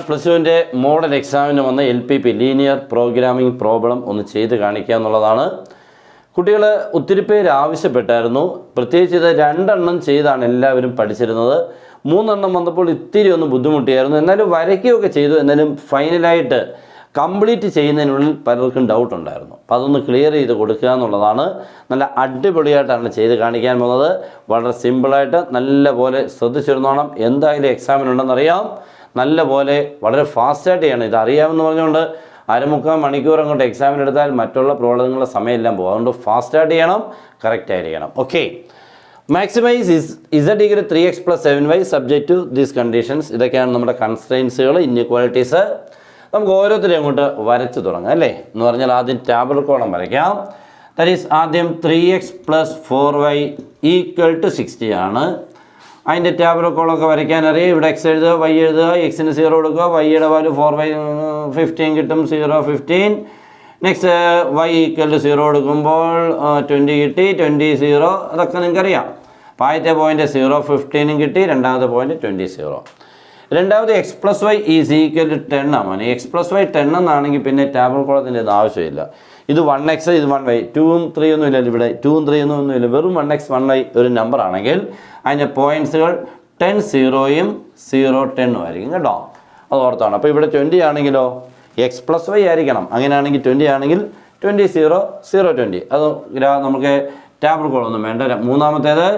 Plus ടുവിൻ്റെ model എക്സാമിന് വന്ന LPP ലീനിയർ പ്രോഗ്രാമിംഗ് പ്രോബ്ലം ഒന്ന് ചെയ്ത് കാണിക്കുക എന്നുള്ളതാണ്. കുട്ടികൾ ഒത്തിരി പേര് ആവശ്യപ്പെട്ടായിരുന്നു. പ്രത്യേകിച്ച് ഇത് 2 എണ്ണം ചെയ്താണ് എല്ലാവരും പഠിച്ചിരുന്നത്. 3 എണ്ണം വന്നപ്പോൾ ഇത്തിരി ഒന്ന് ബുദ്ധിമുട്ടിയായിരുന്നു. എന്നാലും വരയ്ക്കുകയൊക്കെ ചെയ്തു. എന്നാലും ഫൈനലായിട്ട് കംപ്ലീറ്റ് ചെയ്യുന്നതിനുള്ളിൽ പലർക്കും ഡൗട്ട് ഉണ്ടായിരുന്നു. അപ്പോൾ അതൊന്ന് ക്ലിയർ ചെയ്ത് കൊടുക്കുക എന്നുള്ളതാണ്. നല്ല അടിപൊളിയായിട്ടാണ് ചെയ്ത് കാണിക്കാൻ പോകുന്നത്. വളരെ സിമ്പിളായിട്ട് നല്ല പോലെ ശ്രദ്ധിച്ചിരുന്നോണം. എന്തായാലും എക്സാമിനുണ്ടെന്നറിയാം. നല്ല പോലെ വളരെ ഫാസ്റ്റായിട്ട് ചെയ്യണം. ഇത് അറിയാമെന്ന് പറഞ്ഞുകൊണ്ട് 1/4 മണിക്കൂർ അങ്ങോട്ട് എക്സാമിനെടുത്താൽ മറ്റുള്ള പ്രോബ്ലങ്ങളുടെ സമയമെല്ലാം പോകും. അതുകൊണ്ട് ഫാസ്റ്റായിട്ട് ചെയ്യണം, കറക്റ്റായിരിക്കണം. Okay, maximize z = 3x + 7y subject to these conditions. ഇതൊക്കെയാണ് നമ്മുടെ കൺസ്ട്രെയിൻസുകൾ, ഇൻഇക്വാലിറ്റീസ്. നമുക്ക് ഓരോരുത്തരെയും അങ്ങോട്ട് വരച്ച് തുടങ്ങാം അല്ലേ. എന്ന് പറഞ്ഞാൽ ആദ്യം ടേബിൾ കോളം വരയ്ക്കാം. ദാറ്റ് ഈസ് ആദ്യം 3x + 4y = 60 ആണ്. അതിൻ്റെ ടേബിൾ കോളമൊക്കെ വരയ്ക്കാൻ അറിയാം. ഇവിടെ x എഴുതുക, y എഴുതുക, x-ന് 0 കൊടുക്കുക, y-യുടെ വാല്യൂ 4y 15 കിട്ടും, 0 15. നെക്സ്റ്റ് y = 0 കൊടുക്കുമ്പോൾ 20 കിട്ടി, 20 0. അതൊക്കെ നിങ്ങൾക്കറിയാം. അപ്പോൾ ആദ്യത്തെ പോയിൻ്റ് 0 15 കിട്ടി, രണ്ടാമത്തെ പോയിൻ്റ് 20 0. രണ്ടാമത് x + y = 10 ആണ്. x + y 10 എന്നാണെങ്കിൽ പിന്നെ ടേബിൾ കോളത്തിൻ്റെ ഇത് ആവശ്യമില്ല. ഇത് 1x, ഇത് 1y, 2ഉം 3 ഒന്നും ഇല്ല. ഇവിടെ 2ഉം 3 ഒന്നുമില്ല. വെറും 1x 1y ഒരു നമ്പർ ആണെങ്കിൽ അതിൻ്റെ പോയിൻറ്റ്സുകൾ 10 0ഉം 0 10ഉം ആയിരിക്കും കേട്ടോ. അത് ഓർത്താണ്. അപ്പോൾ ഇവിടെ 20 ആണെങ്കിലോ x + y ആയിരിക്കണം. അങ്ങനെയാണെങ്കിൽ 20 ആണെങ്കിൽ 20 0 0 20. അത് നമുക്ക് ടേബിൾ കോളൊന്നും വേണ്ട. മൂന്നാമത്തേത്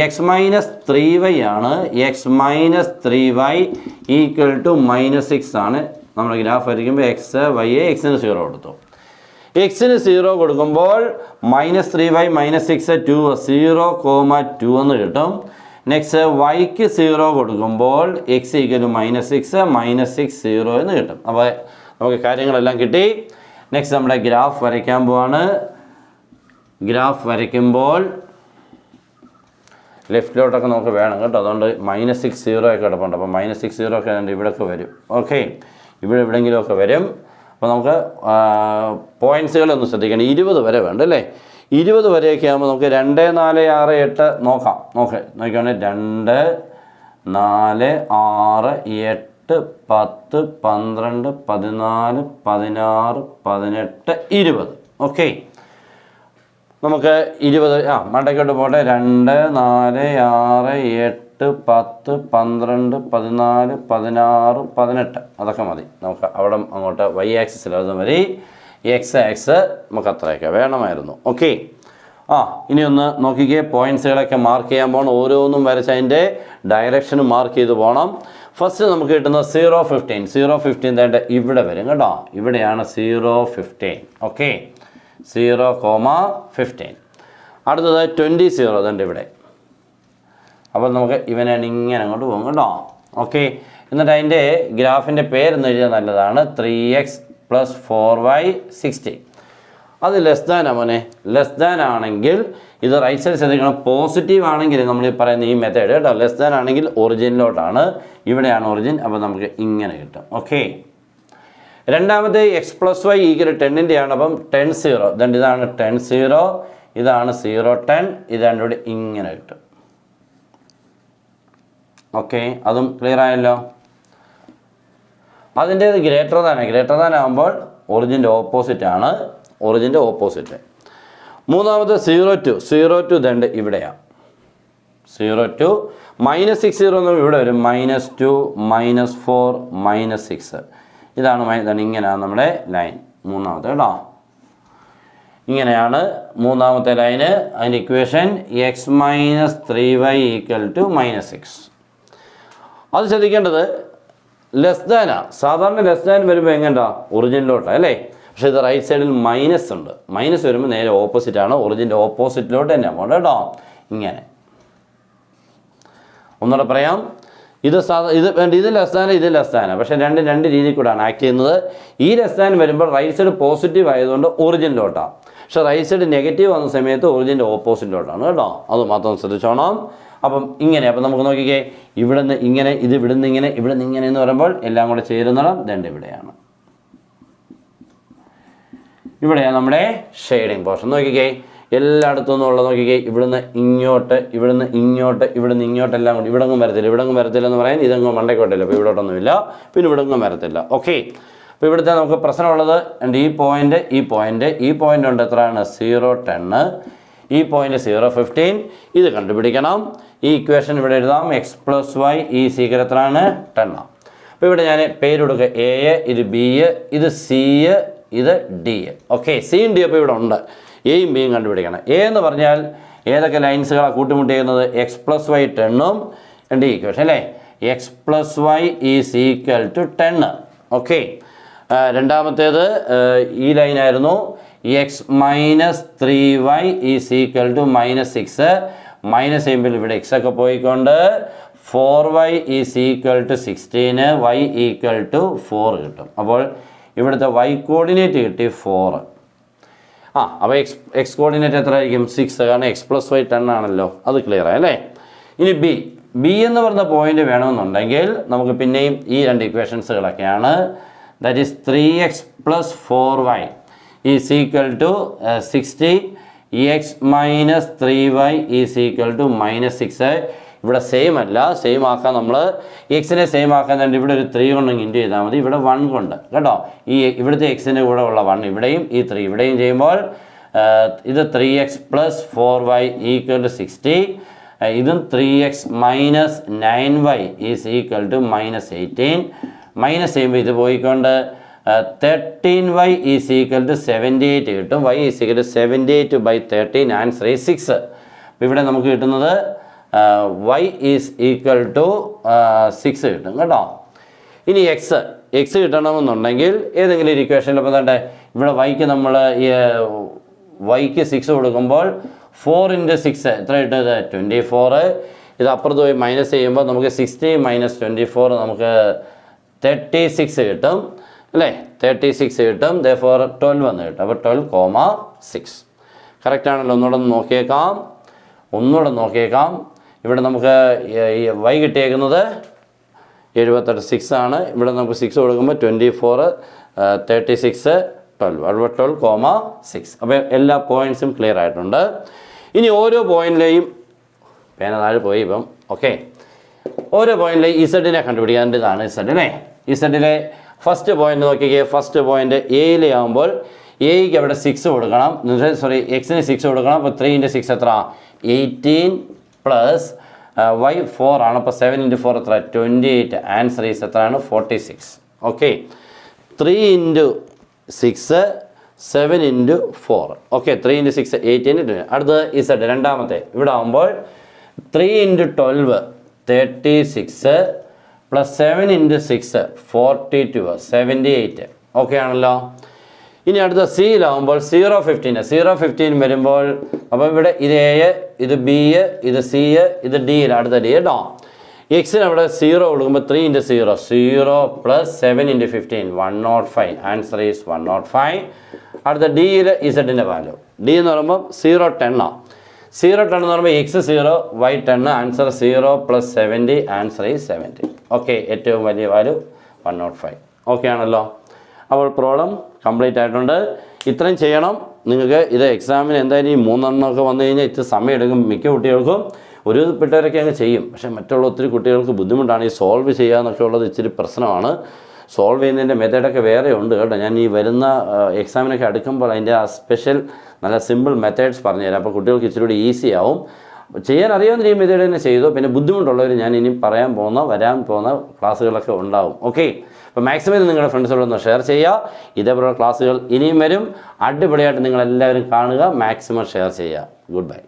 x - 3y ആണ്. x - 3y = -6 ആണ്. നമ്മുടെ ഗ്രാഫ് വരയ്ക്കുമ്പോൾ x y x-ന് 0 കൊടുത്തു. x-ന് 0 കൊടുക്കുമ്പോൾ -3y -6 2 0,2 എന്ന് കിട്ടും. നെക്സ്റ്റ് y-ക്ക് 0 കൊടുക്കുമ്പോൾ x = -6 -6 എന്ന് കിട്ടും. അപ്പോൾ നമുക്ക് കാര്യങ്ങളെല്ലാം കിട്ടി. നെക്സ്റ്റ് നമ്മുടെ ഗ്രാഫ് വരയ്ക്കാൻ പോവാണ്. ഗ്രാഫ് വരയ്ക്കുമ്പോൾ ലെഫ്റ്റിലോട്ടൊക്കെ നമുക്ക് വേണം കേട്ടോ. അതുകൊണ്ട് -6 0 ഒക്കെ കിടപ്പുണ്ട്. അപ്പോൾ -6 0 ഒക്കെ ഇവിടെയൊക്കെ വരും. ഓക്കെ, ഇവിടെ എവിടെയെങ്കിലുമൊക്കെ വരും. അപ്പോൾ നമുക്ക് പോയിൻറ്റ്സുകളൊന്നും ശ്രദ്ധിക്കണം. 20 വരെ വേണ്ട അല്ലേ. 20 വരെയൊക്കെ ആകുമ്പോൾ നമുക്ക് 2 4 6 8 നോക്കാം. നോക്കിയാണെങ്കിൽ 2 4 6 8 10 12 14 16 18 20. ഓക്കെ, നമുക്ക് 20 മണ്ടയ്ക്കോട്ട് പോട്ടെ. 2 4 6 8 10 12 14 16 18 അതൊക്കെ മതി. നമുക്ക് അവിടെ അങ്ങോട്ട് y ആക്സിസിൽ അത് മതി. x ആക്സ് നമുക്ക് അത്രയൊക്കെ വേണമായിരുന്നു. ഓക്കെ, ഇനി ഒന്ന് നോക്കിക്കേ. പോയിൻറ്റ്സുകളൊക്കെ മാർക്ക് ചെയ്യാൻ പോകണം. ഓരോന്നും വരച്ച് അതിൻ്റെ ഡയറക്ഷൻ മാർക്ക് ചെയ്ത് പോകണം. ഫസ്റ്റ് നമുക്ക് കിട്ടുന്നത് 0 15. 0 15 തേണ്ട ഇവിടെ വരും കേട്ടോ. ഇവിടെയാണ് 0 15. ഓക്കെ, 0,15. അടുത്തത് 20 0 തേണ്ട ഇവിടെ. അപ്പോൾ നമുക്ക് ഇവനാണ് ഇങ്ങനെ അങ്ങോട്ട് പോകും കേട്ടോ. ഓക്കെ, എന്നിട്ട് അതിൻ്റെ ഗ്രാഫിൻ്റെ പേരെന്ന് എഴുതിയാൽ നല്ലതാണ്. 3x + 4y 60. അത് ലെസ് ദാൻ മോനെ. ലെസ് ദാൻ ആണെങ്കിൽ ഇത് റൈറ്റ് സൈഡ് ശ്രദ്ധിക്കണം. പോസിറ്റീവ് ആണെങ്കിൽ നമ്മൾ ഈ പറയുന്ന ഈ മെത്തേഡ് കേട്ടോ. ലെസ് ദാൻ ആണെങ്കിൽ ഒറിജിനിലോട്ടാണ്. ഇവിടെയാണ് ഒറിജിൻ. അപ്പോൾ നമുക്ക് ഇങ്ങനെ കിട്ടും. ഓക്കെ, രണ്ടാമത്തെ x + y = 10ൻ്റെ ആണ്. അപ്പം 10 0. ഇതാണ് 10 0, ഇതാണ് 0 10. ഇത് രണ്ടുകൂടി ഇങ്ങനെ കിട്ടും. ഓക്കെ, അതും ക്ലിയർ ആയല്ലോ. അതിൻ്റെ ഗ്രേറ്റർ ദാൻ ആകുമ്പോൾ ഒറിജിൻ്റെ ഓപ്പോസിറ്റ് ആണ്. ഒറിജിൻ്റെ ഓപ്പോസിറ്റ്. മൂന്നാമത്തെ 0 2 ദണ്ട് ഇവിടെയാണ്. 0 2 -6 0 എന്ന് ഇവിടെ വരും. -2 -4 -6. ഇതാണ് ഇങ്ങനെയാണ് നമ്മുടെ ലൈൻ. മൂന്നാമത്തെ കേട്ടോ. ഇങ്ങനെയാണ് മൂന്നാമത്തെ ലൈന്. അതിൻ്റെ ഇക്വേഷൻ x - 3y = -6. അത് ശ്രദ്ധിക്കേണ്ടത് ലെസ് ദാനാണ്. സാധാരണ ലെസ് ദാൻ വരുമ്പോൾ എങ്ങനെയാ ഒറിജിനിലോട്ടാണ് അല്ലേ. പക്ഷേ ഇത് റൈറ്റ് സൈഡിൽ മൈനസ് ഉണ്ട്. മൈനസ് വരുമ്പോൾ നേരെ ഓപ്പോസിറ്റാണ്. ഒറിജിൻ്റെ ഓപ്പോസിറ്റിലോട്ട് തന്നെ പോകണം കേട്ടോ. ഇങ്ങനെ ഒന്നുകൂടെ പറയാം. ഇത് ലെസ് ദാൻ, ഇത് ലെസ് ദാനാണ്. പക്ഷേ രണ്ട് രീതിയിൽ കൂടെയാണ് ആക്ട് ചെയ്യുന്നത്. ഈ ലെസ് ദാൻ വരുമ്പോൾ റൈറ്റ് സൈഡ് പോസിറ്റീവ് ആയതുകൊണ്ട് ഒറിജിനിലോട്ടാണ്. പക്ഷേ റൈറ്റ് സൈഡ് നെഗറ്റീവ് വന്ന സമയത്ത് ഒറിജിൻ്റെ ഓപ്പോസിറ്റിലോട്ടാണ് കേട്ടോ. അത് മാത്രം ശ്രദ്ധിച്ചോണം. അപ്പം ഇങ്ങനെ. അപ്പം നമുക്ക് നോക്കിക്കേ. ഇവിടുന്ന് ഇങ്ങനെ, ഇത് ഇവിടുന്ന് ഇങ്ങനെ, ഇവിടുന്ന് ഇങ്ങനെ എന്ന് പറയുമ്പോൾ എല്ലാം കൂടെ ചേരുന്നിടം ദണ്ട് ഇവിടെയാണ്. ഇവിടെയാണ് നമ്മുടെ ഷെയ്ഡിങ് പോർഷൻ. നോക്കിക്കേ, എല്ലായിടത്തും നിന്നുള്ളത് നോക്കിക്കേ, ഇവിടുന്ന് ഇങ്ങോട്ട്, ഇവിടുന്ന് ഇങ്ങോട്ട്, ഇവിടുന്ന് ഇങ്ങോട്ടെല്ലാം കൂടി ഇവിടെങ്ങും വരത്തില്ല എന്ന് പറയാൻ ഇതെങ്ങും മണ്ടയ്ക്കോട്ടില്ല. അപ്പോൾ ഇവിടോട്ടൊന്നുമില്ല, പിന്നെ ഇവിടെങ്ങും വരത്തില്ല. ഓക്കെ, അപ്പോൾ ഇവിടുത്തെ നമുക്ക് പ്രശ്നമുള്ളത് ഈ പോയിൻ്റ് ഉണ്ട് എത്രയാണ് 0, 10, ഈ പോയിൻ്റ് 0, 15. ഇത് കണ്ടുപിടിക്കണം. ഈ ഇക്വേഷൻ ഇവിടെ എഴുതാം. എക്സ് പ്ലസ് വൈ ഈ സീക്രട്ട് എത്രയാണ് 10. അപ്പോൾ ഇവിടെ ഞാൻ പേര് കൊടുക്കുക. എ, ഇത് ബി, ഇത് സി, ഇത് ഡി. ഓക്കെ, സിയും ഡി അപ്പോൾ ഇവിടെ ഉണ്ട്. എയും ബിയും കണ്ടുപിടിക്കണം. എ എന്ന് പറഞ്ഞാൽ ഏതൊക്കെ ലൈൻസുകളാണ് കൂട്ടിമുട്ടി ചെയ്യുന്നത്? എക്സ് പ്ലസ് വൈ 10ഉം ഡി ഇക്വേഷൻ അല്ലേ. X plus y is equal to 10. Okay, രണ്ടാമത്തേത് ഈ ലൈനായിരുന്നു. X minus 3y is equal to -6. Minus ചെയ്യുമ്പോൾ ഇവിടെ എക്സ് ഒക്കെ പോയിക്കൊണ്ട് 4y is equal to 16, y equal to 4 കിട്ടും. അപ്പോൾ ഇവിടുത്തെ y കോർഡിനേറ്റ് കിട്ടി 4. അപ്പോൾ എക്സ് കോർഡിനേറ്റ് എത്ര ആയിരിക്കും? 6, കാരണം എക്സ് പ്ലസ് വൈ 10 ആണല്ലോ. അത് ക്ലിയർ ആയല്ലേ. ഇനി ബി എന്ന് പറഞ്ഞ പോയിന്റ് വേണമെന്നുണ്ടെങ്കിൽ നമുക്ക് പിന്നെയും ഈ രണ്ട് ഇക്വേഷൻസുകളൊക്കെയാണ്. That is 3x plus 4y is equal to 60. X minus 3y is equal to -6. ഇവിടെ സെയിം അല്ല, സെയിം ആക്കാൻ നമ്മൾ എക്സിനെ സെയിം ആക്കാൻ വേണ്ടി ഇവിടെ ഒരു 3 കൊണ്ട് ഇൻറ്റു ചെയ്താൽ മതി. ഇവിടെ 1 കൊണ്ട് കേട്ടോ. ഈ ഇവിടുത്തെ എക്സിൻ്റെ കൂടെ ഉള്ള 1 ഇവിടെയും ഈ 3 ഇവിടെയും ചെയ്യുമ്പോൾ ഇത് 3x plus 4y equal to 60. ഇതും 3x minus 9y is equal to -18. Minus ചെയ്യുമ്പോൾ ഇത് പോയിക്കൊണ്ട് 13y ഈസ് ഈക്വൽ ടു 78 കിട്ടും. y is equal to 78/13. Answer is 6. അപ്പോൾ ഇവിടെ നമുക്ക് കിട്ടുന്നത് y ഈസ് ഈക്വൽ ടു 6 കിട്ടും കേട്ടോ. ഇനി എക്സ് കിട്ടണമെന്നുണ്ടെങ്കിൽ ഏതെങ്കിലും ഒരു ഇക്വേഷനിൽ ഇപ്പോൾ തന്നെ ഇവിടെ വൈക്ക് നമ്മൾ വൈക്ക് 6 കൊടുക്കുമ്പോൾ 4 × 6 എത്ര കിട്ടുന്നത്? 24. ഇത് അപ്പുറത്ത് പോയി മൈനസ് ചെയ്യുമ്പോൾ നമുക്ക് 60 - 24 നമുക്ക് 36 കിട്ടും അല്ലേ. 36 കിട്ടും. therefore 12 എന്ന് കിട്ടും. അപ്പോൾ 12,6 കറക്റ്റ് ആണല്ലോ. ഒന്നുകൂടെ നോക്കിയേക്കാം. ഇവിടെ നമുക്ക് y കിട്ടിയേക്കുന്നത് 78, 6 ആണ്. ഇവിടെ നമുക്ക് 6 കൊടുക്കുമ്പോൾ 24, 36, 12. അപ്പോൾ 12,6. അപ്പോൾ എല്ലാ പോയിൻറ്റ്സും ക്ലിയർ ആയിട്ടുണ്ട്. ഇനി ഓരോ പോയിൻറ്റിലെയും പേന താഴെ പോയി ഇപ്പം. ഓക്കെ, ഓരോ പോയിൻറ്റിലെയും ഇസഡിനെ കണ്ടുപിടിക്കേണ്ടതാണ്. ഇസഡ് അല്ലേ. ഇസഡിലെ ഫസ്റ്റ് പോയിന്റ് നോക്കിക്കേ. ഫസ്റ്റ് പോയിന്റ് എയിലെ ആകുമ്പോൾ എയ്ക്ക് അവിടെ 6 കൊടുക്കണം. എക്സിന് 6 കൊടുക്കണം. അപ്പോൾ 3 × 6 എത്ര? 18 പ്ലസ് y 4 ആണ്. അപ്പോൾ 7 × 4 എത്ര? 28. ആൻസർ ഈസ് എത്രയാണ്? 46. ഓക്കെ, 3 × 6 7 × 4. ഓക്കെ, 3 × 6 18. അടുത്ത് ഇസഡ് രണ്ടാമത്തെ ഇവിടെ ആകുമ്പോൾ 3 × 12 36 പ്ലസ് 7 × 6 42 78. ഓക്കെ ആണല്ലോ. ഇനി അടുത്ത സിയിലാവുമ്പോൾ 0, 15 വരുമ്പോൾ അപ്പോൾ ഇവിടെ ഇത് എ, ഇത് ബി, ഇത് സി, ഇത് ഡി. അടുത്ത ഡി കേട്ടോ. എക്സിന് അവിടെ 0 കൊടുക്കുമ്പോൾ 3 × 0 0 പ്ലസ് 7 × 15 105. Answer is 105. അടുത്ത ഡിയിൽ ഇസഡിൻ്റെ വാല്യൂ. ഡി എന്ന് പറയുമ്പോൾ 0, 10 0, 10 എന്ന് പറയുമ്പോൾ X 0 y 10. Answer 0 plus 70. Answer is 70. Okay, ഏറ്റവും വലിയ വാല്യൂ 105. ഓക്കെ ആണല്ലോ. അപ്പോൾ പ്രോബ്ലം കംപ്ലീറ്റ് ആയിട്ടുണ്ട്. ഇത്രയും ചെയ്യണം. നിങ്ങൾക്ക് ഇത് എക്സാമിന് എന്തായാലും ഈ 3 എണ്ണമൊക്കെ വന്നു കഴിഞ്ഞാൽ ഇത്തിരി സമയം എടുക്കും. മിക്ക കുട്ടികൾക്കും ഒരു പിള്ളേരൊക്കെ അങ്ങ് ചെയ്യും. പക്ഷേ മറ്റുള്ള ഒത്തിരി കുട്ടികൾക്ക് ബുദ്ധിമുട്ടാണ്. ഈ സോൾവ് ചെയ്യുക എന്നൊക്കെ ഉള്ളത് ഇച്ചിരി പ്രശ്നമാണ്. സോൾവ് ചെയ്യുന്നതിൻ്റെ മെത്തേഡൊക്കെ വേറെ ഉണ്ട് കേട്ടോ. ഞാൻ ഈ വരുന്ന എക്സാമിനൊക്കെ അടുക്കുമ്പോൾ അതിൻ്റെ ആ സ്പെഷ്യൽ നല്ല സിമ്പിൾ മെത്തേഡ്സ് പറഞ്ഞുതരാം. അപ്പോൾ കുട്ടികൾക്ക് ഇച്ചിരി കൂടി ഈസി ആവും. ചെയ്യാൻ അറിയാവുന്ന ഈ മെത്തേഡ് തന്നെ ചെയ്തു. പിന്നെ ബുദ്ധിമുട്ടുള്ളവർ ഞാൻ ഇനി വരാൻ പോകുന്ന ക്ലാസ്സുകളൊക്കെ ഉണ്ടാവും. ഓക്കെ, അപ്പോൾ മാക്സിമം ഇത് നിങ്ങളുടെ ഫ്രണ്ട്സുകളൊന്ന് ഷെയർ ചെയ്യുക. ഇതേപോലുള്ള ക്ലാസ്സുകൾ ഇനിയും വരും. അടിപൊളിയായിട്ട് നിങ്ങളെല്ലാവരും കാണുക. മാക്സിമം ഷെയർ ചെയ്യുക. Good bye.